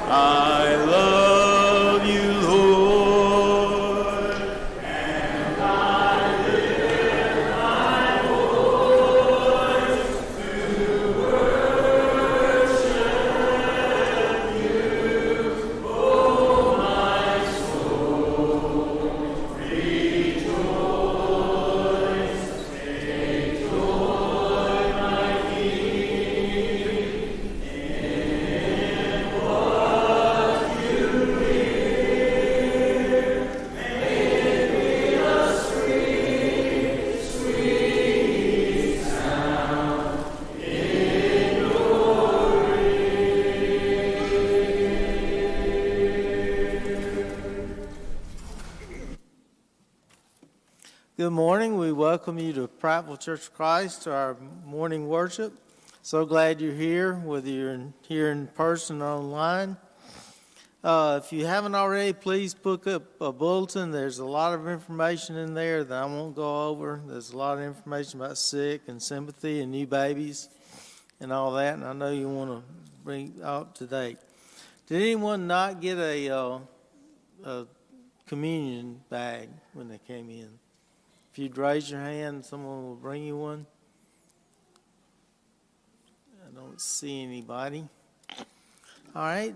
I love you, Lord. And I lift my voice to worship you, oh my soul. Rejoice, take joy, my King, in what you hear. May it be a sweet, sweet sound in your Good morning. We welcome you to Prattville Church of Christ, to our morning worship. So glad you're here, whether you're here in person or online. If you haven't already, please pick up a bulletin. There's a lot of information in there that I won't go over. There's a lot of information about sick and sympathy and new babies and all that, and I know you want to bring up to date. Did anyone not get a communion bag when they came in? If you'd raise your hand, someone will bring you one. I don't see anybody. All right.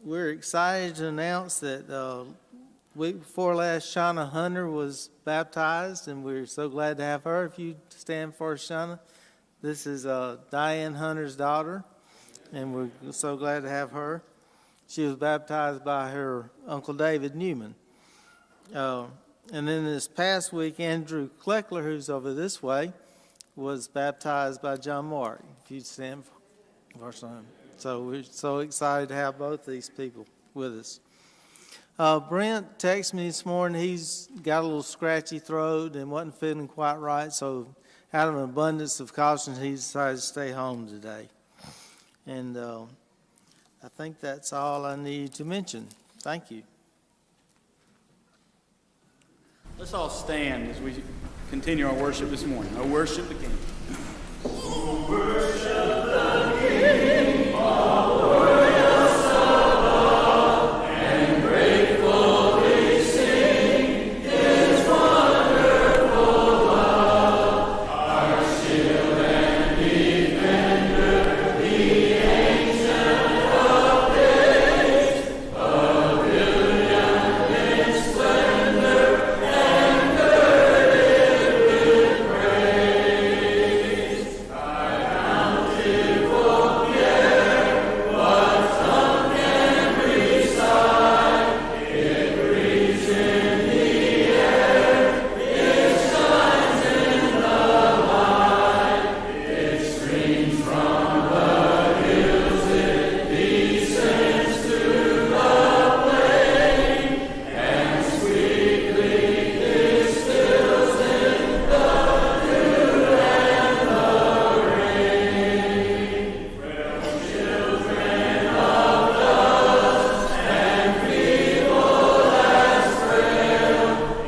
We're excited to announce that week before last, Shauna Hunter was baptized, and we're so glad to have her. If you stand for Shauna, this is Diane Hunter's daughter, and we're so glad to have her. She was baptized by her Uncle David Newman. And then this past week, Andrew Kleckler, who's over this way, was baptized by John Mark. If you stand for some. So we're so excited to have both these people with us. Brent texted me this morning. He's got a little scratchy throat and wasn't feeling quite right. So out of an abundance of caution, he decided to stay home today. And I think that's all I need to mention. Thank you. Let's all stand as we continue our worship this morning. Oh, worship the King. Oh, worship the King, all glorious above, and gratefully sing His wonderful love. Our shield and defender, the ancient of days, pavilion in splendor, and girded with praise. Thy bountiful care, what tongue can recite? It breathes in the air, it shines in the light, it streams from the hills, it descends to the plain, and sweetly distills in the dew and the rain. Frail children of dust and feeble as frail,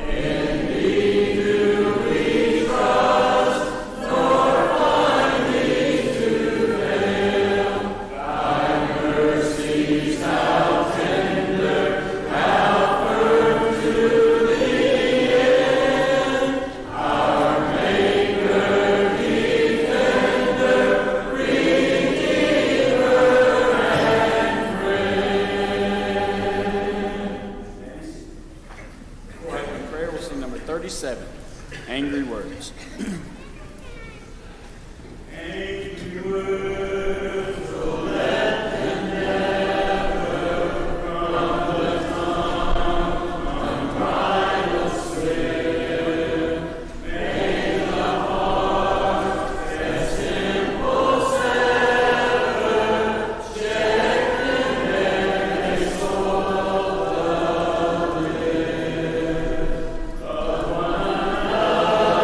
in Thee do we trust, nor find Thee to fail. Thy mercies how tender, how firm to the end. Our Maker, Defender, Redeemer, and friend. For opening prayer, we'll sing number 37, Angry Words. Angry words, oh, let them never from the tongue unbridled slip. May the heart as simple sever, check the very soul of the lip. But one another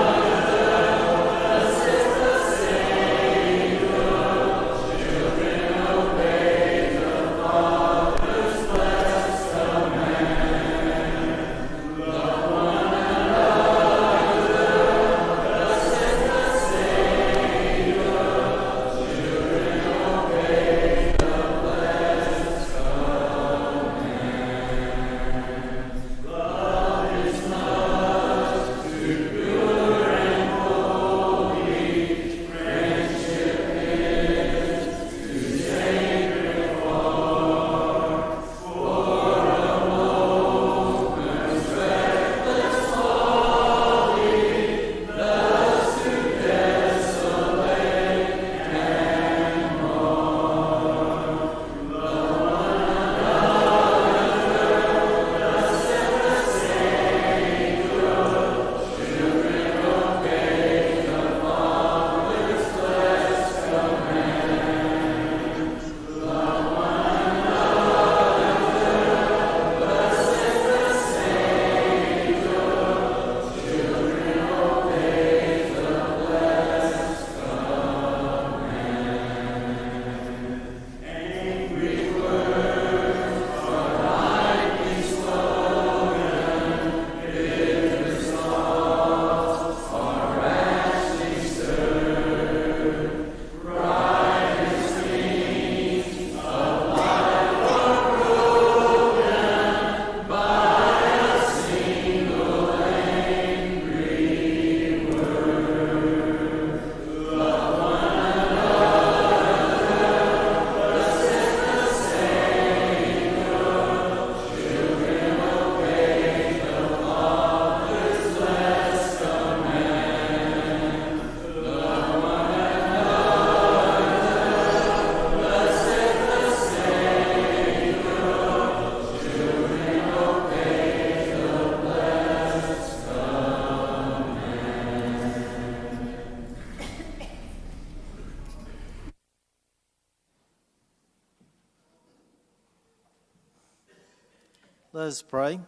Let us pray.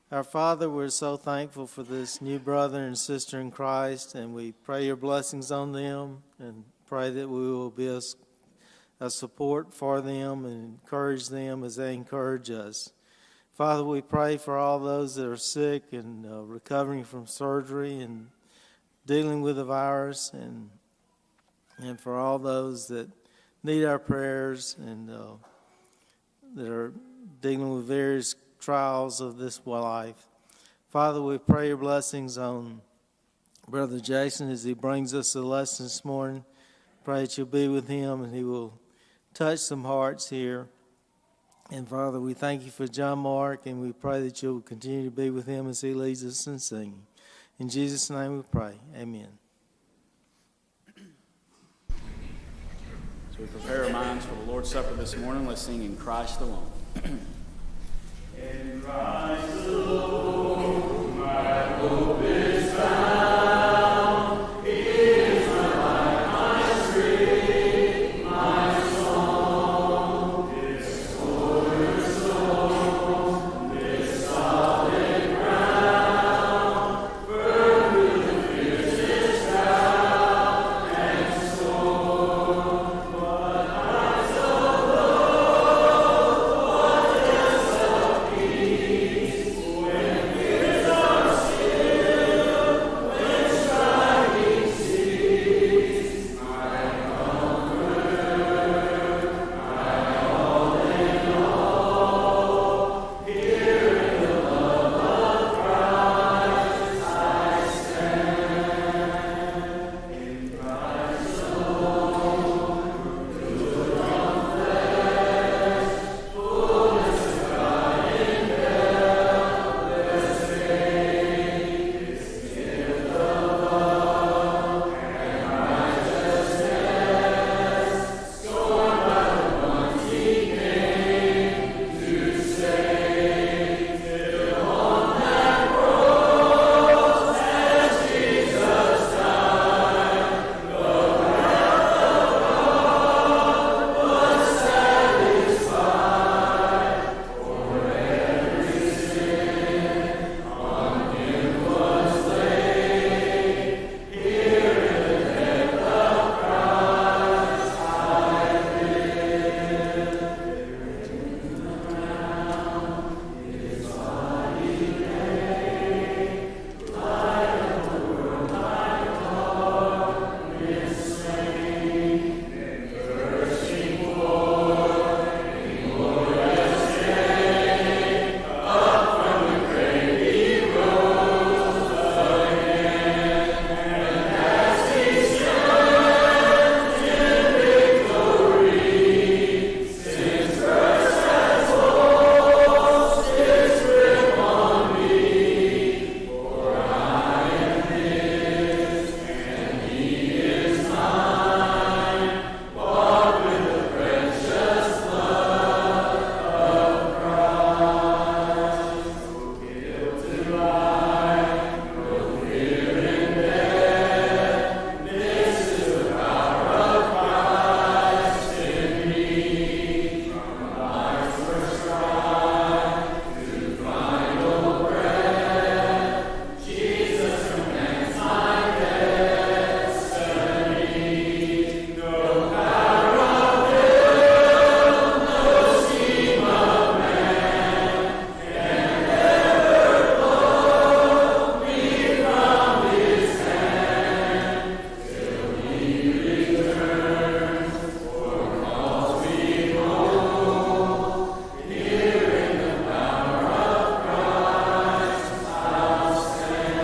Our Father, we're so thankful for this new brother and sister in Christ, and we pray your blessings on them and pray that we will be a support for them and encourage them as they encourage us. Father, we pray for all those that are sick and recovering from surgery and dealing with the virus, and for all those that need our prayers and that are dealing with various trials of this life. Father, we pray your blessings on Brother Jason as he brings us the lesson this morning. Pray that you'll be with him and he will touch some hearts here. And Father, we thank you for John Mark, and we pray that you'll continue to be with him as he leads us in singing. In Jesus' name we pray. Amen. As we prepare our minds for the Lord's Supper this morning, let's sing In Christ Alone. In Christ alone, my hope is found. He is my life, my strength, my song. This cornerstone, this solid ground, firm with the fiercest drought and storm. But I so low, fortress of peace, when fears are still, when striving cease, my comforter, my all in all, here in the love of Christ I stand. In Christ alone, good on flesh, fullness of God in helpless faith, His gift of love and righteousness, scorned by the ones He came to save. Till on that cross, as Jesus died, the wrath of God was satisfied. For every sin on Him was laid. Here in the death of Christ I live. In the ground His body lay, light of the world, my darkness slain. Then bursting forth in glorious day, up from the grave He rose again. And as He stands in victory, sin's first has lost its grip on me. For I am His, and He is mine, bought with the precious blood of Christ. No guilt in life, no fear in death. This is the power of Christ in me. From life's first cry to final breath, Jesus commands my destiny. No power of hell, no scheme of man can ever pluck me from His hand till He returns or calls me home. Here in the power of Christ I'll stand.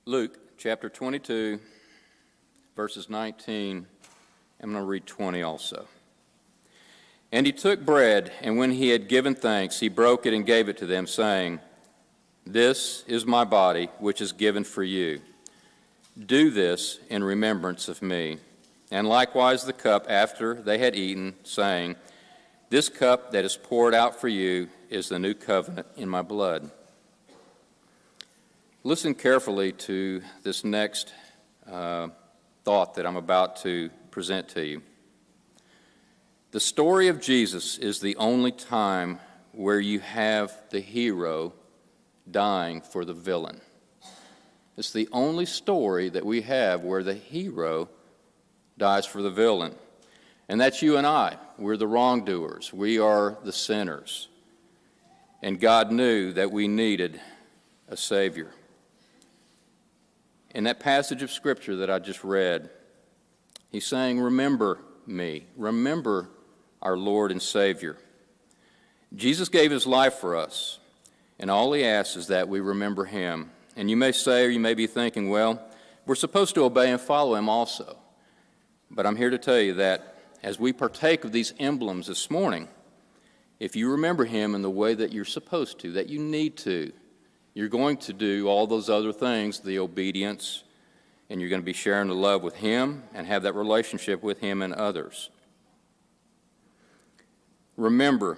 Luke chapter 22, verses 19. I'm going to read 20 also. And he took bread, and when he had given thanks, he broke it and gave it to them, saying, This is my body, which is given for you. Do this in remembrance of me. And likewise the cup after they had eaten, saying, This cup that is poured out for you is the new covenant in my blood. Listen carefully to this next thought that I'm about to present to you. The story of Jesus is the only time where you have the hero dying for the villain. It's the only story that we have where the hero dies for the villain. And that's you and I. We're the wrongdoers. We are the sinners. And God knew that we needed a Savior. In that passage of Scripture that I just read, he's saying, remember me. Remember our Lord and Savior. Jesus gave his life for us, and all he asks is that we remember him. And you may say, or you may be thinking, well, we're supposed to obey and follow him also. But I'm here to tell you that as we partake of these emblems this morning, if you remember him in the way that you're supposed to, that you need to, you're going to do all those other things, the obedience, and you're going to be sharing the love with him and have that relationship with him and others. Remember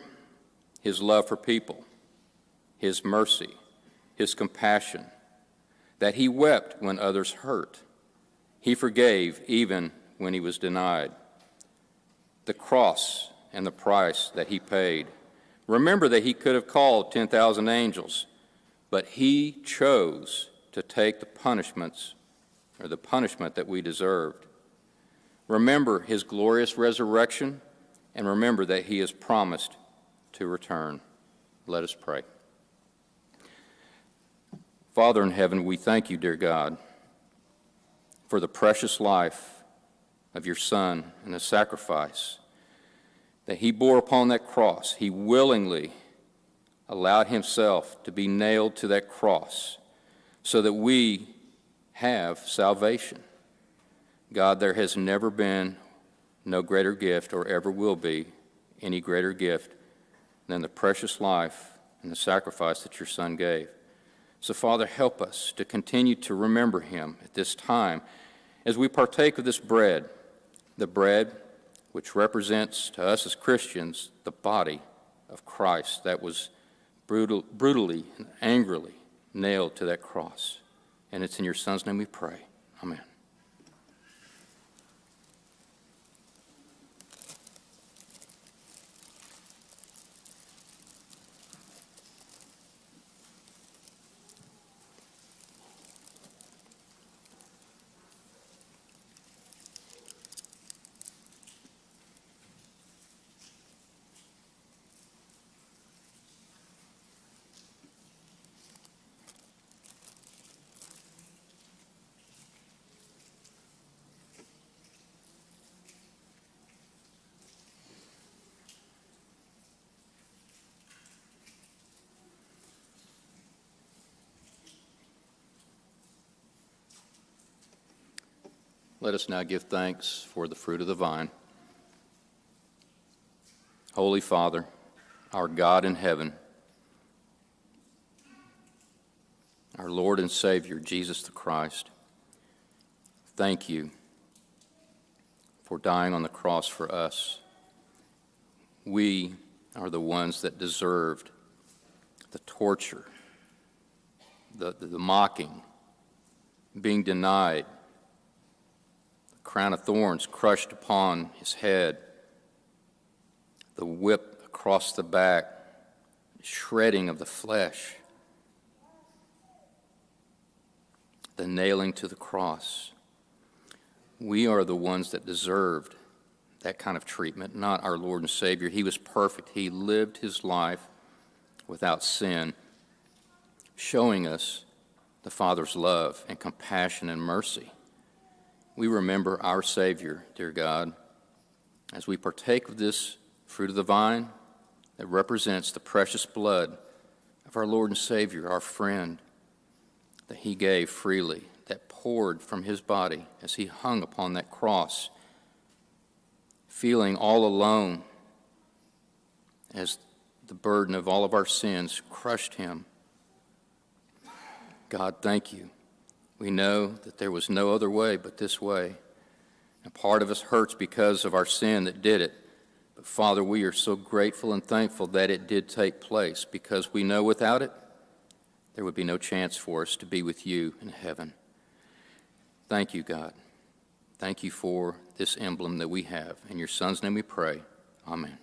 his love for people, his mercy, his compassion, that he wept when others hurt. He forgave even when he was denied. The cross and the price that he paid. Remember that he could have called 10,000 angels, but he chose to take the punishment that we deserved. Remember his glorious resurrection, and remember that he has promised to return. Let us pray. Father in heaven, we thank you, dear God, for the precious life of your Son and the sacrifice that he bore upon that cross. He willingly allowed himself to be nailed to that cross so that we have salvation. God, there has never been no greater gift or ever will be any greater gift than the precious life and the sacrifice that your Son gave. So, Father, help us to continue to remember him at this time as we partake of this bread, the bread which represents to us as Christians the body of Christ that was brutally and angrily nailed to that cross. And it's in your Son's name we pray. Amen. Let us now give thanks for the fruit of the vine. Holy Father, our God in heaven, our Lord and Savior, Jesus the Christ, thank you for dying on the cross for us. We are the ones that deserved the torture, the mocking, being denied, crown of thorns crushed upon his head, the whip across the back, shredding of the flesh, the nailing to the cross. We are the ones that deserved that kind of treatment, not our Lord and Savior. He was perfect. He lived his life without sin, showing us the Father's love and compassion and mercy. We remember our Savior, dear God, as we partake of this fruit of the vine that represents the precious blood of our Lord and Savior, our friend, that he gave freely, that poured from his body as he hung upon that cross, feeling all alone as the burden of all of our sins crushed him. God, thank you. We know that there was no other way but this way. And part of us hurts because of our sin that did it. But Father, we are so grateful and thankful that it did take place, because we know without it, there would be no chance for us to be with you in heaven. Thank you, God. Thank you for this emblem that we have. In your Son's name we pray. Amen.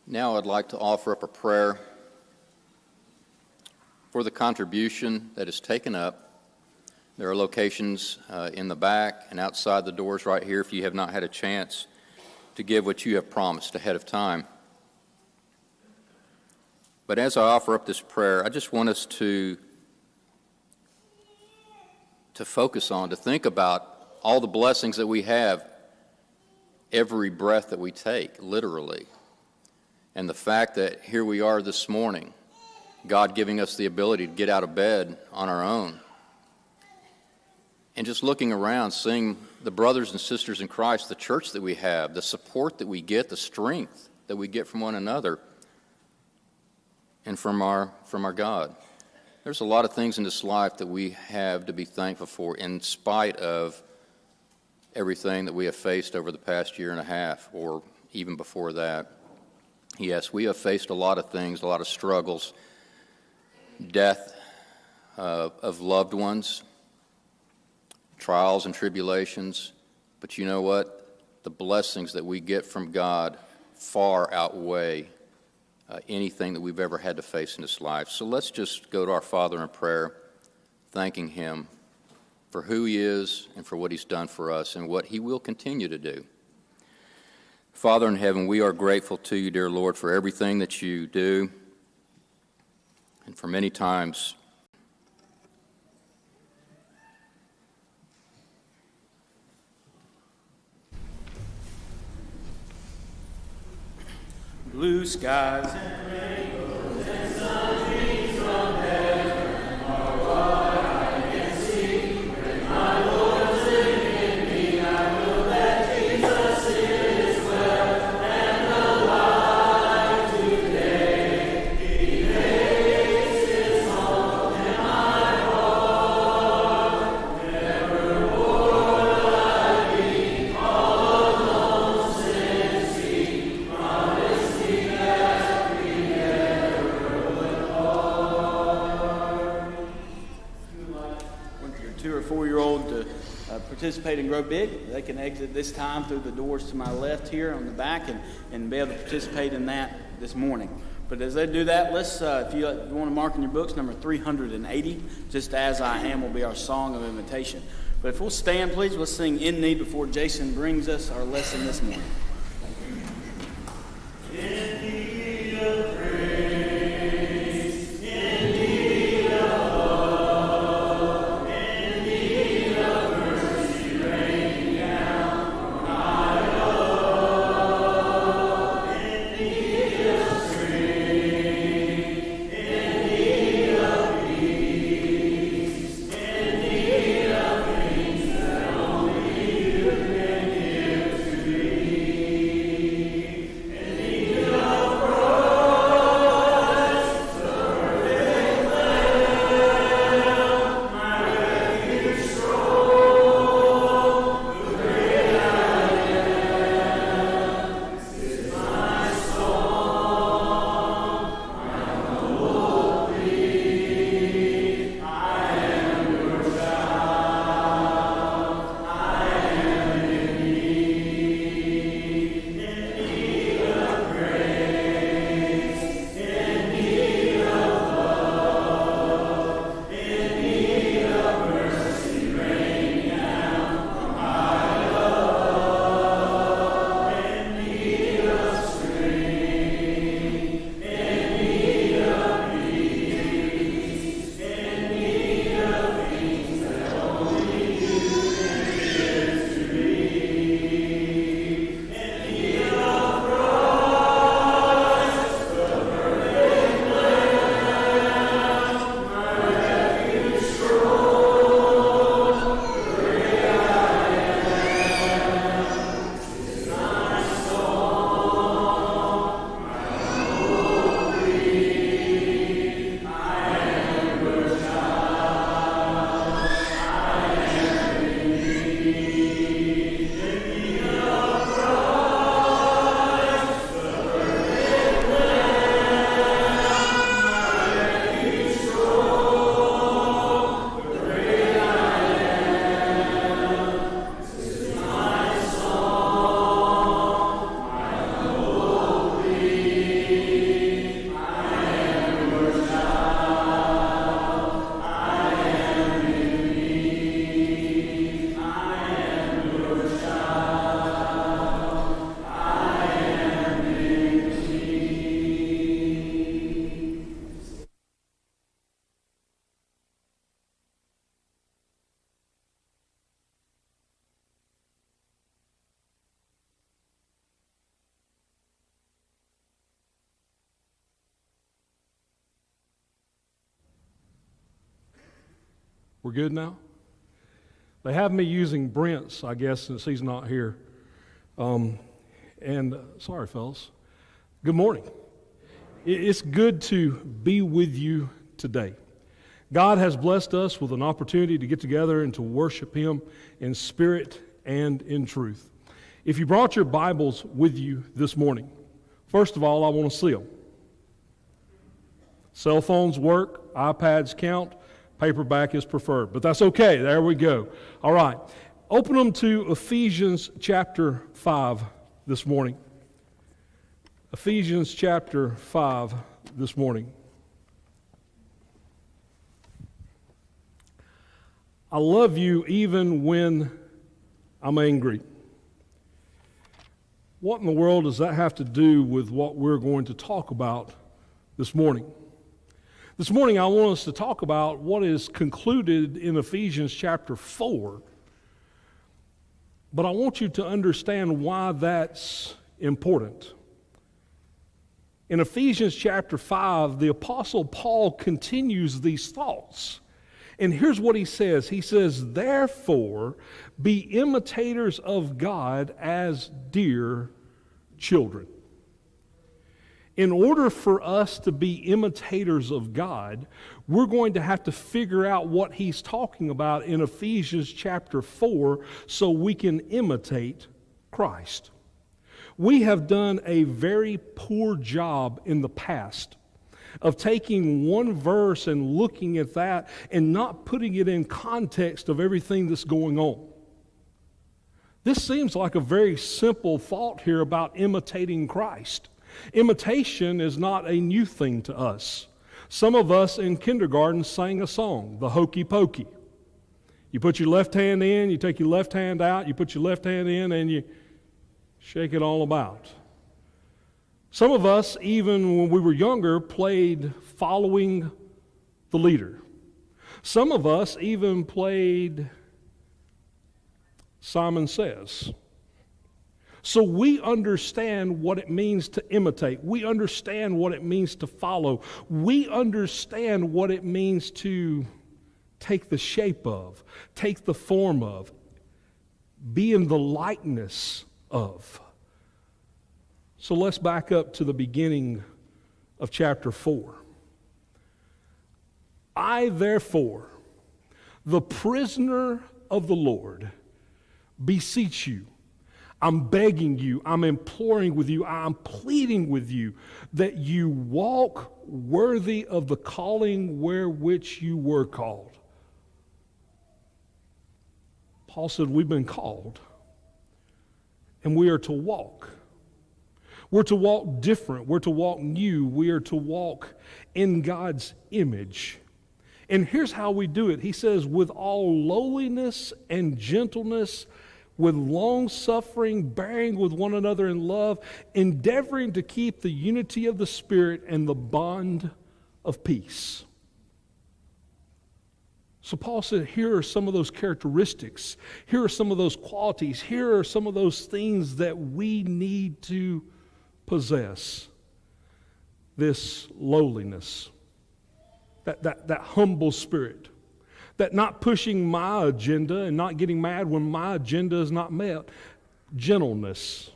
Now I'd like to offer up a prayer for the contribution that is taken up. There are locations in the back and outside the doors right here if you have not had a chance to give what you have promised ahead of time. But as I offer up this prayer, I just want us to focus on, to think about all the blessings that we have every breath that we take, literally. And the fact that here we are this morning, God giving us the ability to get out of bed on our own. And just looking around, seeing the brothers and sisters in Christ, the church that we have, the support that we get, the strength that we get from one another and from our God. There's a lot of things in this life that we have to be thankful for in spite of everything that we have faced over the past year and a half or even before that. Yes, we have faced a lot of things, a lot of struggles, death of loved ones, trials and tribulations. But you know what? The blessings that we get from God far outweigh anything that we've ever had to face in this life. So let's just go to our Father in prayer, thanking Him for who He is and for what He's done for us and what He will continue to do. Father in heaven, we are grateful to you, dear Lord, for everything that you do. And for many times, blue skies. Participate and grow big. They can exit this time through the doors to my left here on the back and be able to participate in that this morning. But as they do that, let's, if you want to mark in your books, number 380, Just As I Am will be our song of invitation. But if we'll stand, please, let's sing In Need before Jason brings us our lesson this morning. We're good now? They have me using Brent's, I guess, since he's not here. Sorry, fellas. Good morning. It's good to be with you today. God has blessed us with an opportunity to get together and to worship Him in spirit and in truth. If you brought your Bibles with you this morning, first of all, I want to see them. Cell phones work, iPads count, paperback is preferred, but that's okay. There we go. All right. Open them to Ephesians chapter 5 this morning. Ephesians chapter 5 this morning. I love you even when I'm angry. What in the world does that have to do with what we're going to talk about this morning? This morning I want us to talk about what is concluded in Ephesians chapter 4. But I want you to understand why that's important. In Ephesians chapter 5, the Apostle Paul continues these thoughts. And here's what he says. He says, therefore, be imitators of God as dear children. In order for us to be imitators of God, we're going to have to figure out what he's talking about in Ephesians chapter 4 so we can imitate Christ. We have done a very poor job in the past of taking one verse and looking at that and not putting it in context of everything that's going on. This seems like a very simple thought here about imitating Christ. Imitation is not a new thing to us. Some of us in kindergarten sang a song, the Hokey Pokey. You put your left hand in, you take your left hand out, you put your left hand in, and you shake it all about. Some of us, even when we were younger, played following the leader. Some of us even played Simon Says. So we understand what it means to imitate. We understand what it means to follow. We understand what it means to take the shape of, take the form of, be in the likeness of. So let's back up to the beginning of chapter 4. I, therefore, the prisoner of the Lord, beseech you. I'm begging you, I'm imploring with you, I'm pleading with you that you walk worthy of the calling wherewith you were called. Paul said we've been called and we are to walk. We're to walk different. We're to walk new. We are to walk in God's image. And here's how we do it. He says, with all lowliness and gentleness, with long-suffering, bearing with one another in love, endeavoring to keep the unity of the Spirit and the bond of peace. So Paul said, here are some of those characteristics. Here are some of those qualities. Here are some of those things that we need to possess. This lowliness, that humble spirit. That not pushing my agenda and not getting mad when my agenda is not met. Gentleness.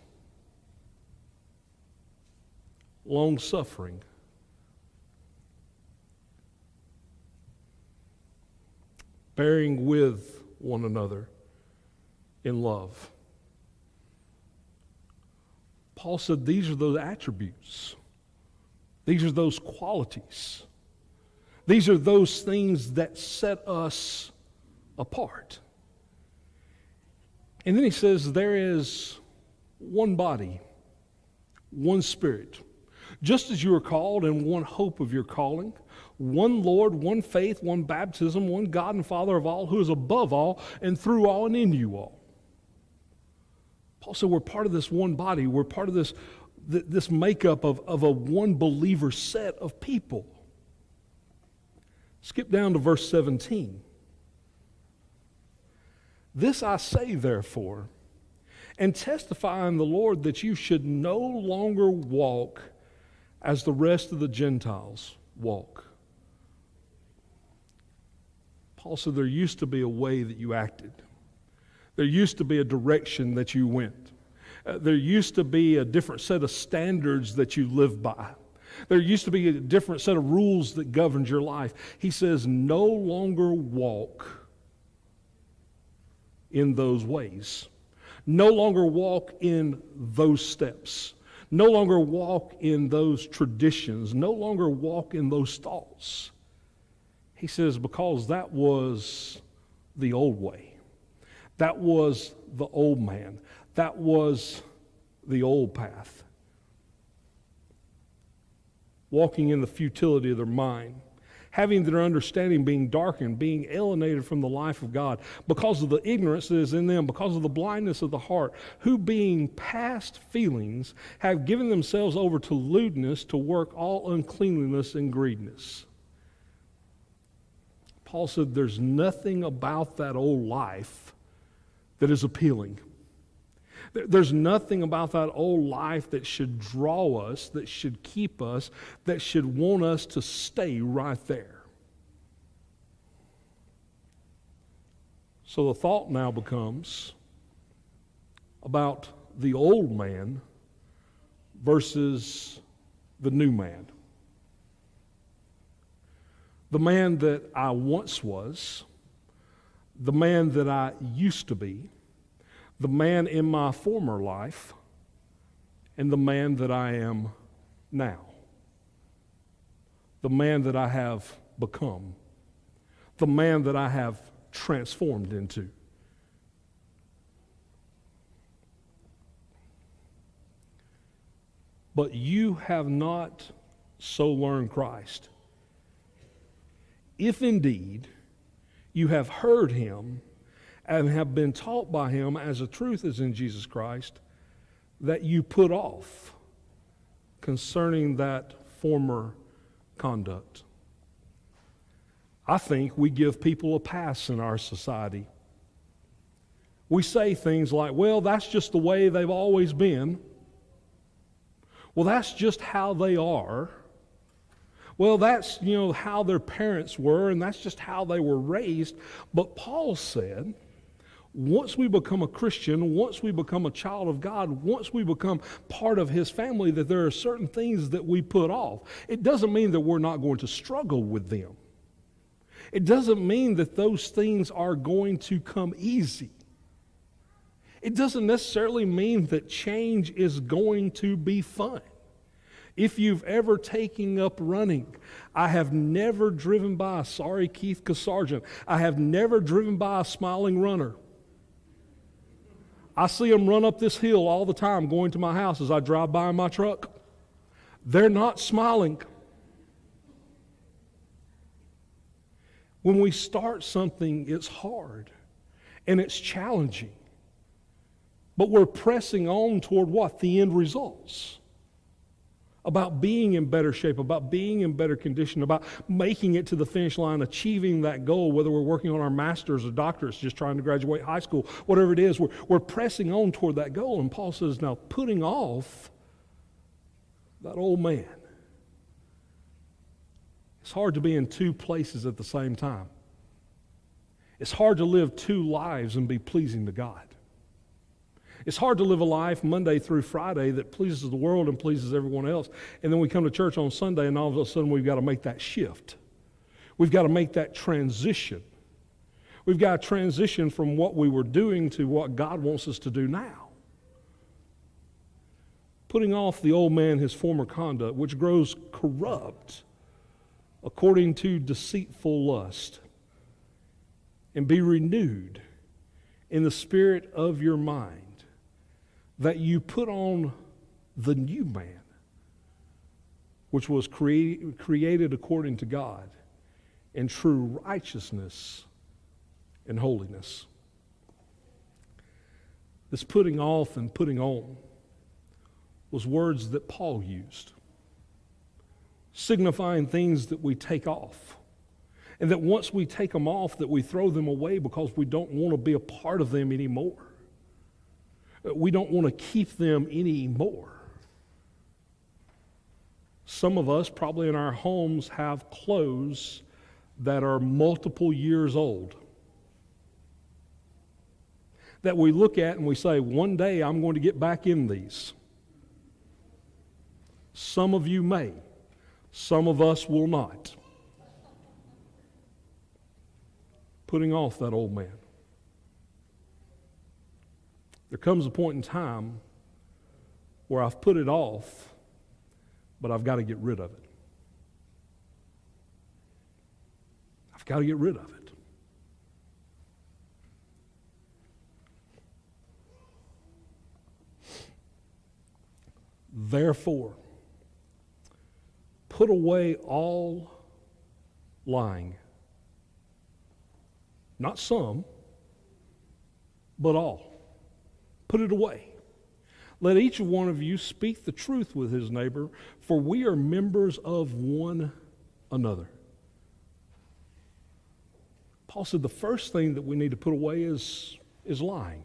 Long-suffering. Bearing with one another in love. Paul said these are those attributes. These are those qualities. These are those things that set us apart. And then he says there is one body, one Spirit. Just as you are called in one hope of your calling, one Lord, one faith, one baptism, one God and Father of all, who is above all and through all and in you all. Paul said we're part of this one body. We're part of this makeup of a one believer set of people. Skip down to verse 17. This I say, therefore, and testify in the Lord that you should no longer walk as the rest of the Gentiles walk. Paul said there used to be a way that you acted. There used to be a direction that you went. There used to be a different set of standards that you lived by. There used to be a different set of rules that governed your life. He says, no longer walk in those ways. No longer walk in those steps. No longer walk in those traditions. No longer walk in those thoughts. He says, because that was the old way. That was the old man. That was the old path. Walking in the futility of their mind. Having their understanding being darkened, being alienated from the life of God because of the ignorance that is in them, because of the blindness of the heart, who being past feelings have given themselves over to lewdness, to work all uncleanliness and greediness. Paul said there's nothing about that old life that is appealing. There's nothing about that old life that should draw us, that should keep us, that should want us to stay right there. So the thought now becomes about the old man versus the new man. The man that I once was, the man that I used to be, the man in my former life, and the man that I am now. The man that I have become. The man that I have transformed into. But you have not so learned Christ. If indeed you have heard him and have been taught by him as the truth is in Jesus Christ, that you put off concerning that former conduct. I think we give people a pass in our society. We say things like, well, that's just the way they've always been. Well, that's just how they are. Well, that's, how their parents were, and that's just how they were raised. But Paul said, once we become a Christian, once we become a child of God, once we become part of his family, that there are certain things that we put off. It doesn't mean that we're not going to struggle with them. It doesn't mean that those things are going to come easy. It doesn't necessarily mean that change is going to be fun. If you've ever taken up running, I have never driven by a sorry Keith Sargent. I have never driven by a smiling runner. I see them run up this hill all the time going to my house as I drive by in my truck. They're not smiling. When we start something, it's hard and it's challenging. But we're pressing on toward what? The end results. About being in better shape, about being in better condition, about making it to the finish line, achieving that goal, whether we're working on our master's or doctorates, just trying to graduate high school, whatever it is, we're pressing on toward that goal. And Paul says, now putting off that old man. It's hard to be in two places at the same time. It's hard to live two lives and be pleasing to God. It's hard to live a life Monday through Friday that pleases the world and pleases everyone else. And then we come to church on Sunday and all of a sudden we've got to make that shift. We've got to make that transition. We've got to transition from what we were doing to what God wants us to do now. Putting off the old man, his former conduct, which grows corrupt according to deceitful lust, and be renewed in the spirit of your mind, that you put on the new man, which was created according to God in true righteousness and holiness. This putting off and putting on was words that Paul used, signifying things that we take off. And that once we take them off, that we throw them away because we don't want to be a part of them anymore. We don't want to keep them anymore. Some of us probably in our homes have clothes that are multiple years old that we look at and we say, one day I'm going to get back in these. Some of you may. Some of us will not. Putting off that old man. There comes a point in time where I've put it off, but I've got to get rid of it. I've got to get rid of it. Therefore, put away all lying. Not some, but all. Put it away. Let each one of you speak the truth with his neighbor, for we are members of one another. Paul said the first thing that we need to put away is lying.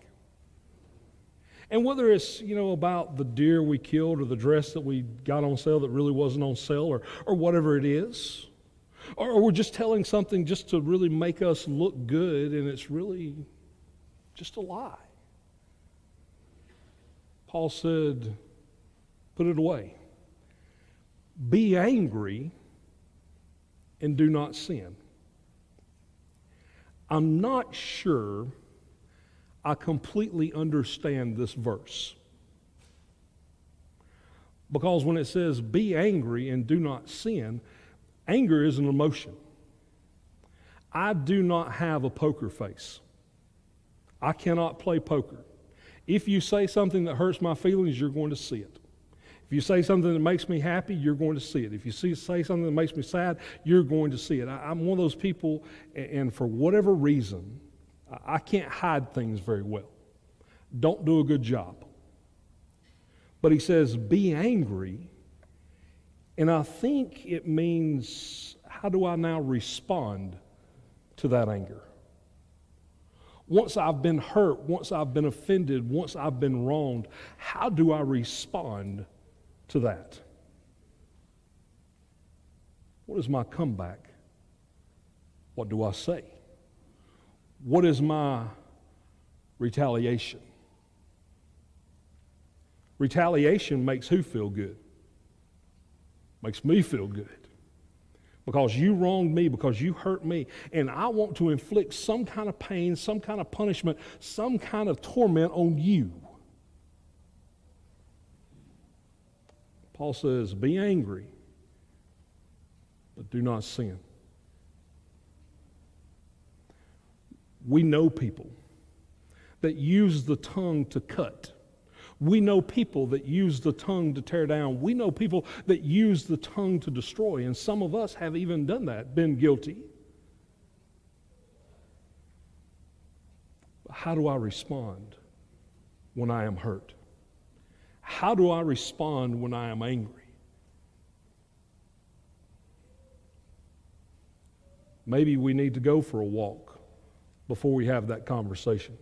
And whether it's, about the deer we killed or the dress that we got on sale that really wasn't on sale or whatever it is, or we're just telling something just to really make us look good and it's really just a lie. Paul said, put it away. Be angry and do not sin. I'm not sure I completely understand this verse. Because when it says, be angry and do not sin, anger is an emotion. I do not have a poker face. I cannot play poker. If you say something that hurts my feelings, you're going to see it. If you say something that makes me happy, you're going to see it. If you say something that makes me sad, you're going to see it. I'm one of those people, and for whatever reason, I can't hide things very well. Don't do a good job. But he says, be angry, and I think it means, how do I now respond to that anger? Once I've been hurt, once I've been offended, once I've been wronged, how do I respond to that? What is my comeback? What do I say? What is my retaliation? Retaliation makes who feel good? Makes me feel good. Because you wronged me, because you hurt me, and I want to inflict some kind of pain, some kind of punishment, some kind of torment on you. Paul says, be angry, but do not sin. We know people that use the tongue to cut. We know people that use the tongue to tear down. We know people that use the tongue to destroy. And some of us have even done that, been guilty. How do I respond when I am hurt? How do I respond when I am angry? Maybe we need to go for a walk before we have that conversation.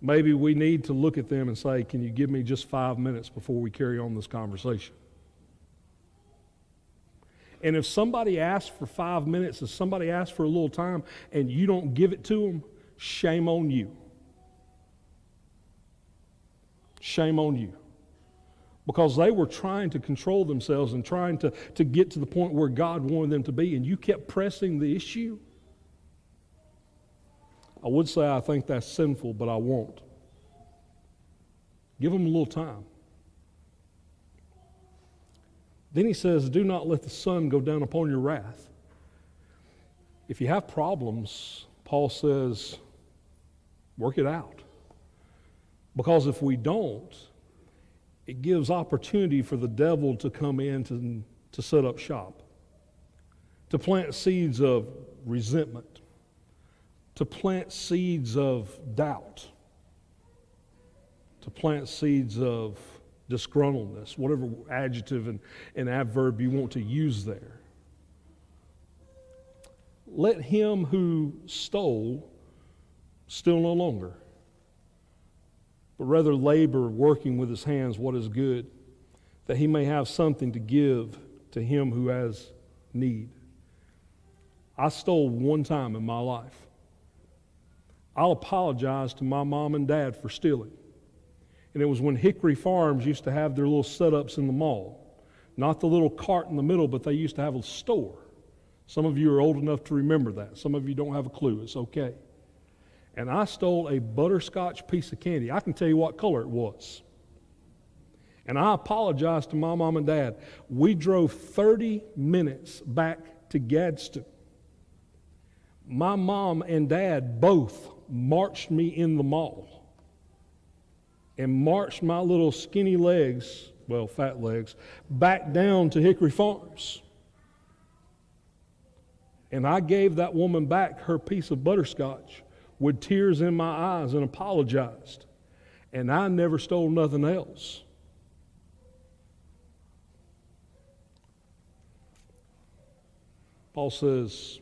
Maybe we need to look at them and say, can you give me just 5 minutes before we carry on this conversation? And if somebody asks for 5 minutes, if somebody asks for a little time and you don't give it to them, shame on you. Shame on you. Because they were trying to control themselves and trying to get to the point where God wanted them to be, and you kept pressing the issue. I would say I think that's sinful, but I won't. Give them a little time. Then he says, do not let the sun go down upon your wrath. If you have problems, Paul says, work it out. Because if we don't, it gives opportunity for the devil to come in to set up shop, to plant seeds of resentment, to plant seeds of doubt, to plant seeds of disgruntledness, whatever adjective and adverb you want to use there. Let him who stole steal no longer, but rather labor working with his hands what is good, that he may have something to give to him who has need. I stole one time in my life. I'll apologize to my mom and dad for stealing. And it was when Hickory Farms used to have their little setups in the mall. Not the little cart in the middle, but they used to have a store. Some of you are old enough to remember that. Some of you don't have a clue. It's okay. And I stole a butterscotch piece of candy. I can tell you what color it was. And I apologized to my mom and dad. We drove 30 minutes back to Gadsden. My mom and dad both marched me in the mall and marched my little skinny legs, well, fat legs, back down to Hickory Farms. And I gave that woman back her piece of butterscotch with tears in my eyes and apologized. And I never stole nothing else. Paul says,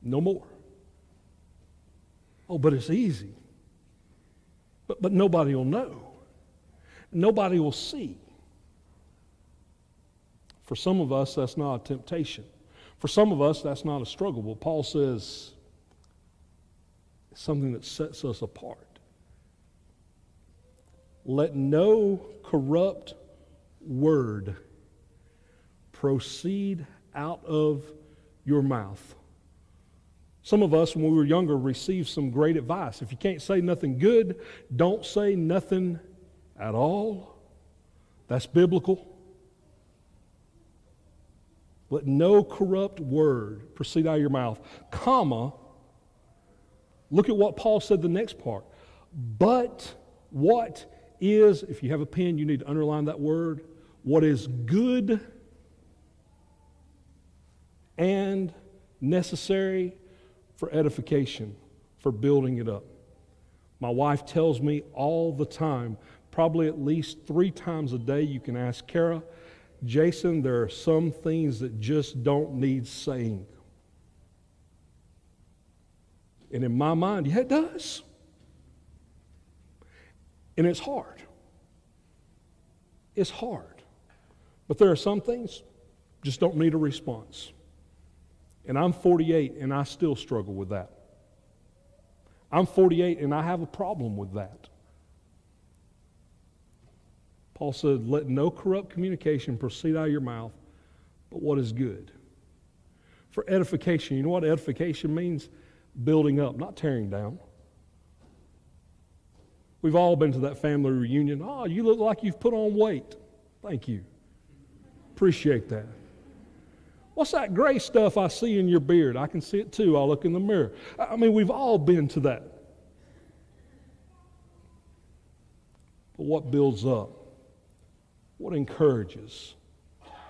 no more. Oh, but it's easy. But nobody will know. Nobody will see. For some of us, that's not a temptation. For some of us, that's not a struggle. But Paul says it's something that sets us apart. Let no corrupt word proceed out of your mouth. Some of us, when we were younger, received some great advice. If you can't say nothing good, don't say nothing at all. That's biblical. Let no corrupt word proceed out of your mouth, comma, look at what Paul said the next part. But what is, if you have a pen, you need to underline that word, what is good and necessary for edification, for building it up. My wife tells me all the time, probably at least 3 times a day, you can ask Kara, Jason, there are some things that just don't need saying. And in my mind, yeah, it does. And it's hard. It's hard. But there are some things just don't need a response. And I'm 48 and I still struggle with that. I'm 48 and I have a problem with that. Paul said, let no corrupt communication proceed out of your mouth, but what is good. For edification, you know what edification means? Building up, not tearing down. We've all been to that family reunion. Oh, you look like you've put on weight. Thank you. Appreciate that. What's that gray stuff I see in your beard? I can see it too. I'll look in the mirror. I mean, we've all been to that. But what builds up? What encourages?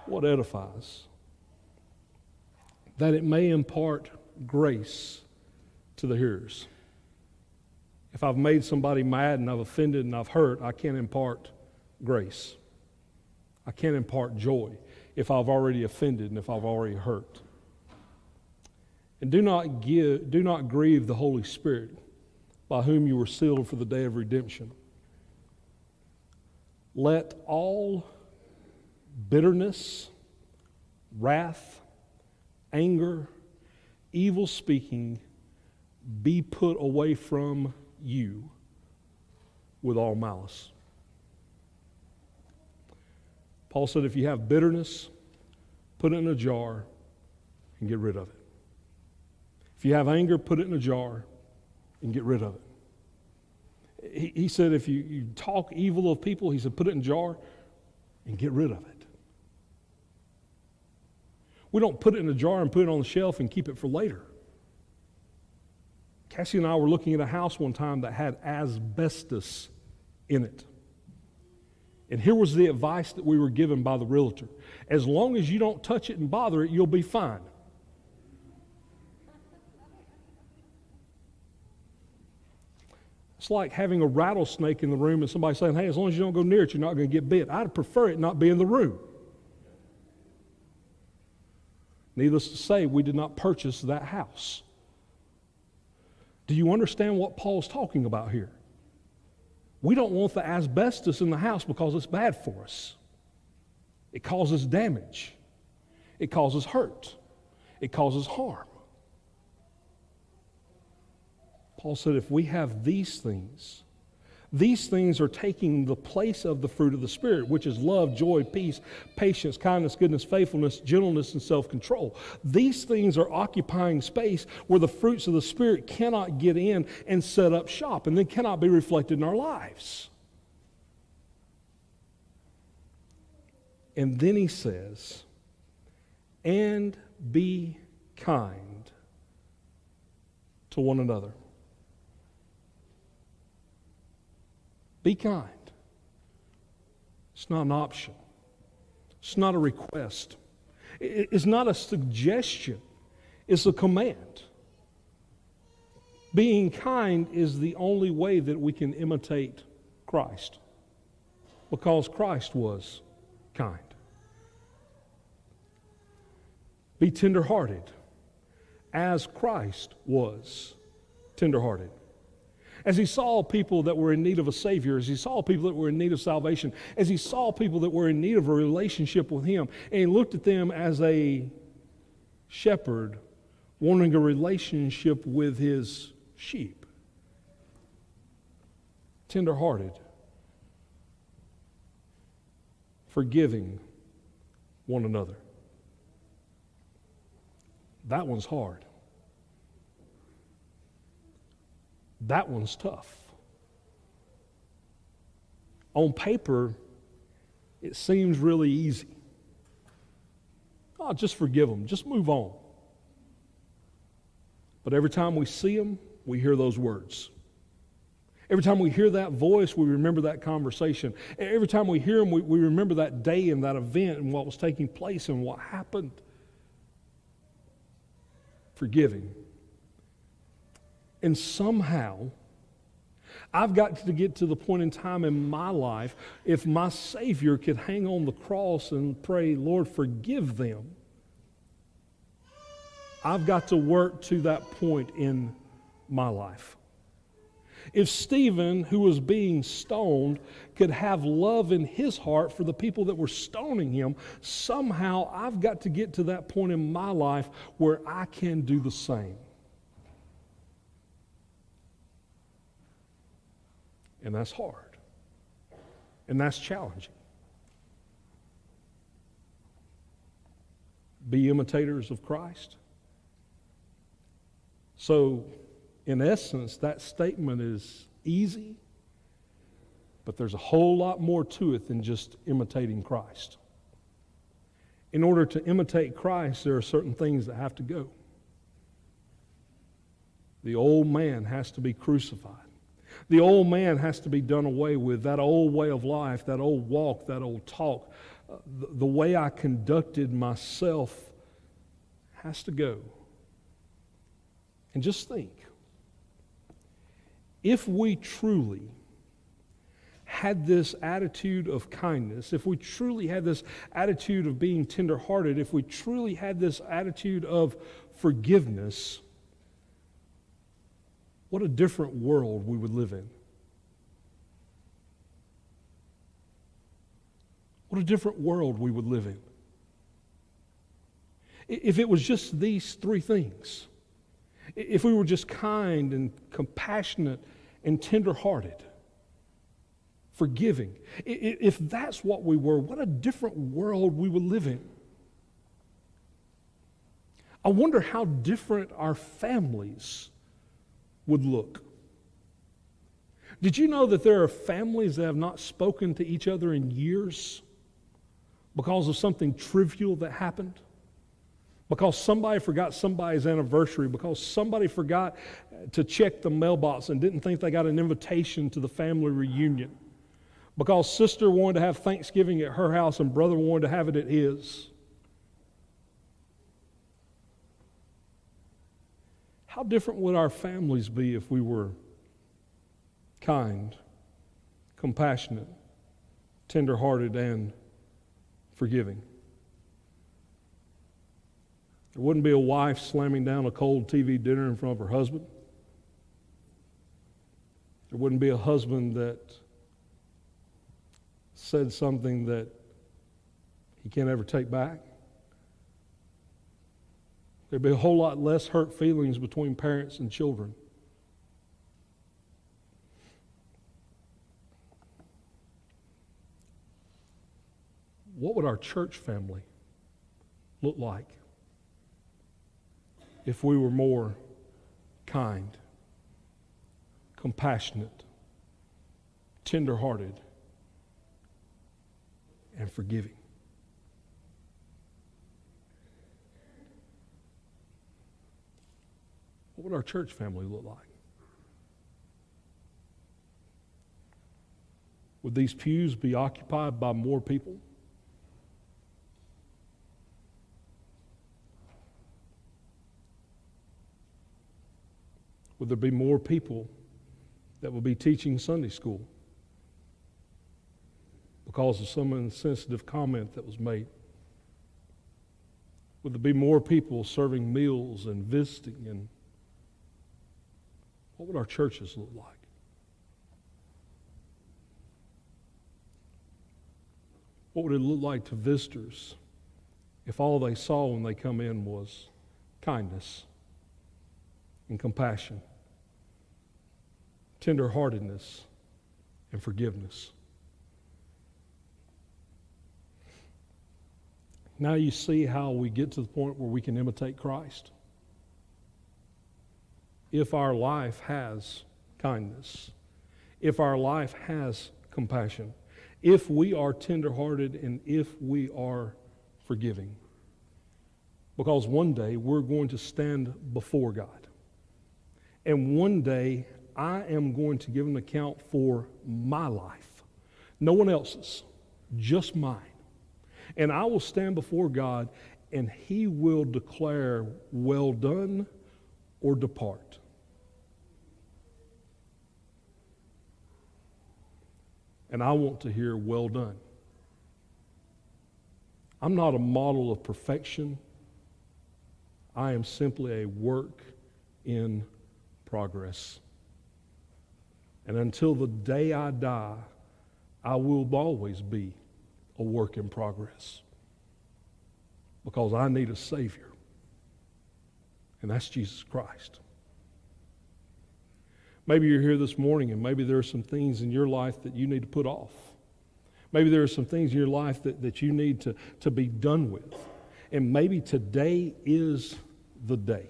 What edifies? That it may impart grace to the hearers. If I've made somebody mad and I've offended and I've hurt, I can't impart grace. I can't impart joy if I've already offended and if I've already hurt. And do not grieve the Holy Spirit, by whom you were sealed for the day of redemption. Let all bitterness, wrath, anger, evil speaking be put away from you with all malice. Paul said if you have bitterness, put it in a jar and get rid of it. If you have anger, put it in a jar and get rid of it. He said if you talk evil of people, he said put it in a jar and get rid of it. We don't put it in a jar and put it on the shelf and keep it for later. Cassie and I were looking at a house one time that had asbestos in it. And here was the advice that we were given by the realtor. As long as you don't touch it and bother it, you'll be fine. It's like having a rattlesnake in the room and somebody saying, hey, as long as you don't go near it, you're not going to get bit. I'd prefer it not be in the room. Needless to say, we did not purchase that house. Do you understand what Paul's talking about here? We don't want the asbestos in the house because it's bad for us. It causes damage. It causes hurt. It causes harm. Paul said if we have these things are taking the place of the fruit of the Spirit, which is love, joy, peace, patience, kindness, goodness, faithfulness, gentleness, and self-control. These things are occupying space where the fruits of the Spirit cannot get in and set up shop, and then cannot be reflected in our lives. And then he says, and be kind to one another. Be kind. It's not an option. It's not a request. It's not a suggestion. It's a command. Being kind is the only way that we can imitate Christ, because Christ was kind. Be tenderhearted as Christ was tenderhearted. As he saw people that were in need of a Savior, as he saw people that were in need of salvation, as he saw people that were in need of a relationship with him, and he looked at them as a shepherd wanting a relationship with his sheep. Tenderhearted, forgiving one another. That one's hard. That one's tough. On paper, it seems really easy. Oh, just forgive them. Just move on. But every time we see them, we hear those words. Every time we hear that voice, we remember that conversation. Every time we hear them, we remember that day and that event and what was taking place and what happened. Forgiving. And somehow, I've got to get to the point in time in my life, if my Savior could hang on the cross and pray, Lord, forgive them, I've got to work to that point in my life. If Stephen, who was being stoned, could have love in his heart for the people that were stoning him, somehow I've got to get to that point in my life where I can do the same. And that's hard. And that's challenging. Be imitators of Christ. So, in essence, that statement is easy, but there's a whole lot more to it than just imitating Christ. In order to imitate Christ, there are certain things that have to go. The old man has to be crucified. The old man has to be done away with. That old way of life, that old walk, that old talk, the way I conducted myself has to go. And just think, if we truly had this attitude of kindness, if we truly had this attitude of being tenderhearted, if we truly had this attitude of forgiveness, what a different world we would live in. What a different world we would live in. If it was just these three things, if we were just kind and compassionate and tenderhearted, forgiving, if that's what we were, what a different world we would live in. I wonder how different our families would look. Did you know that there are families that have not spoken to each other in years because of something trivial that happened? Because somebody forgot somebody's anniversary, because somebody forgot to check the mailbox and didn't think they got an invitation to the family reunion, because sister wanted to have Thanksgiving at her house and brother wanted to have it at his. How different would our families be if we were kind, compassionate, tenderhearted, and forgiving? There wouldn't be a wife slamming down a cold TV dinner in front of her husband. There wouldn't be a husband that said something that he can't ever take back. There'd be a whole lot less hurt feelings between parents and children. What would our church family look like if we were more kind, compassionate, tender-hearted, and forgiving? What would our church family look like? Would these pews be occupied by more people? Would there be more people that would be teaching Sunday school because of some insensitive comment that was made? Would there be more people serving meals and visiting? And what would our churches look like? What would it look like to visitors if all they saw when they come in was kindness and compassion, tenderheartedness, and forgiveness? Now you see how we get to the point where we can imitate Christ. If our life has kindness, if our life has compassion, if we are tenderhearted, and if we are forgiving. Because one day we're going to stand before God. And one day I am going to give an account for my life. No one else's, just mine. And I will stand before God, and He will declare, well done, or depart. And I want to hear, well done. I'm not a model of perfection. I am simply a work in progress. And until the day I die, I will always be a work in progress. Because I need a Savior. And that's Jesus Christ. Maybe you're here this morning and maybe there are some things in your life that you need to put off. Maybe there are some things in your life that you need to be done with. And maybe today is the day.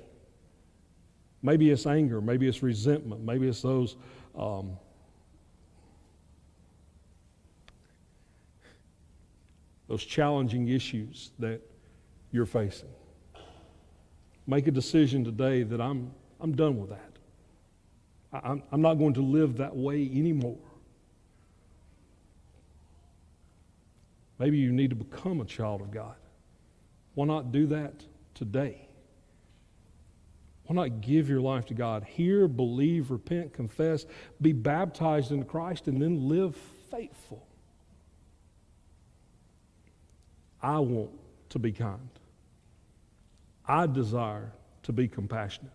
Maybe it's anger, maybe it's resentment, maybe it's those challenging issues that you're facing. Make a decision today that I'm done with that. I'm not going to live that way anymore. Maybe you need to become a child of God. Why not do that today? Why not give your life to God? Hear, believe, repent, confess, be baptized into Christ, and then live faithful. I want to be kind. I desire to be compassionate.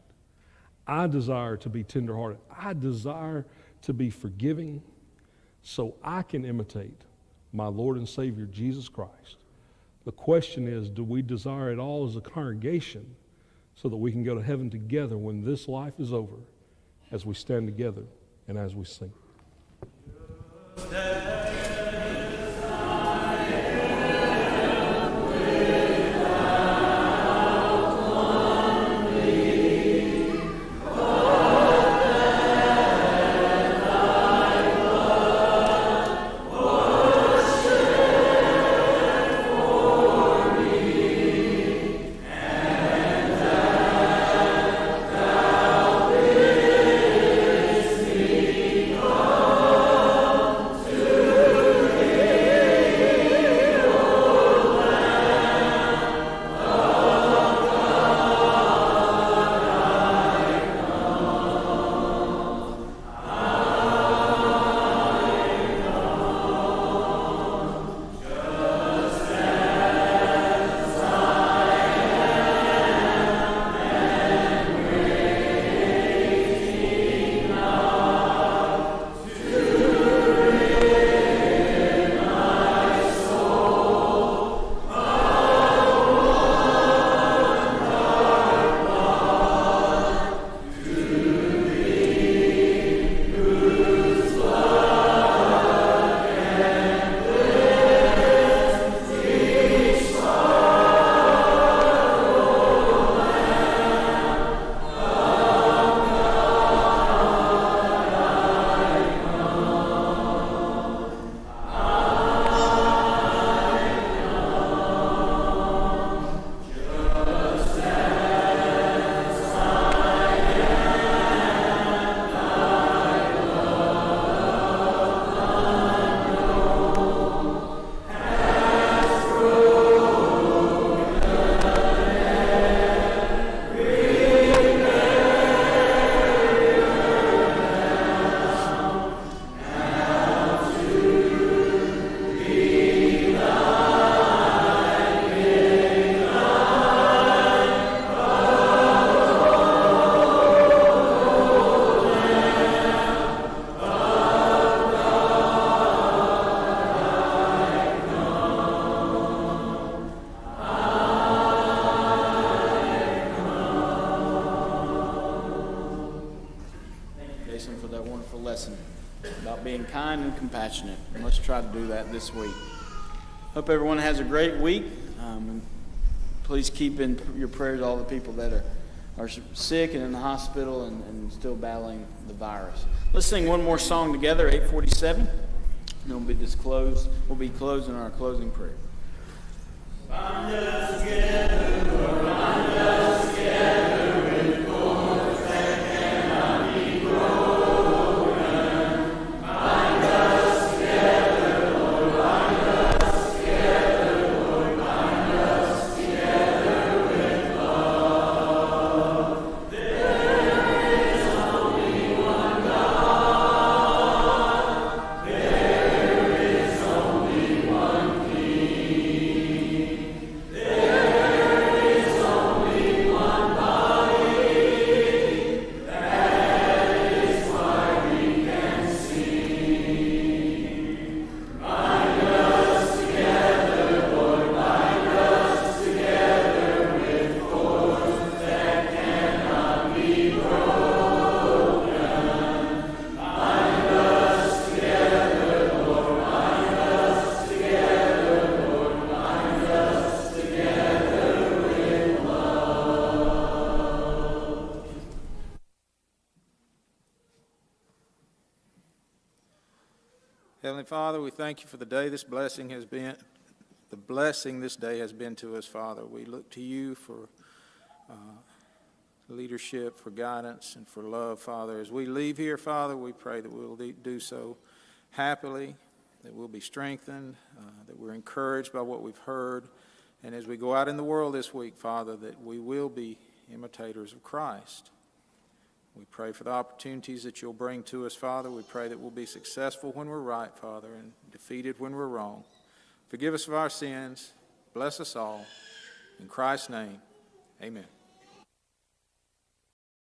I desire to be tenderhearted. I desire to be forgiving so I can imitate my Lord and Savior, Jesus Christ. The question is, do we desire it all as a congregation so that we can go to heaven together when this life is over, as we stand together and as we sing? God. being kind and compassionate. And let's try to do that this week. Hope everyone has a great week. And please keep in your prayers all the people that are sick and in the hospital and still battling the virus. Let's sing one more song together, 847. And then we'll be closing our closing prayer. Bind us together, Lord, bind us together with cords that cannot be broken. Bind us together, Lord, bind us together, Lord, bind us together with love. There is only one God. There is only one King. There is only one body. That is why we can sing. Bind us together, Lord, bind us together with cords that cannot be broken. Bind us together, Lord, bind us together, Lord, bind us together with love. Heavenly Father, we thank you for the day this blessing has been, the blessing this day has been to us, Father. We look to you for leadership, for guidance, and for love, Father. As we leave here, Father, we pray that we'll do so happily, that we'll be strengthened, that we're encouraged by what we've heard. And as we go out in the world this week, Father, that we will be imitators of Christ. We pray for the opportunities that you'll bring to us, Father. We pray that we'll be successful when we're right, Father, and defeated when we're wrong. Forgive us of our sins. Bless us all. In Christ's name, amen.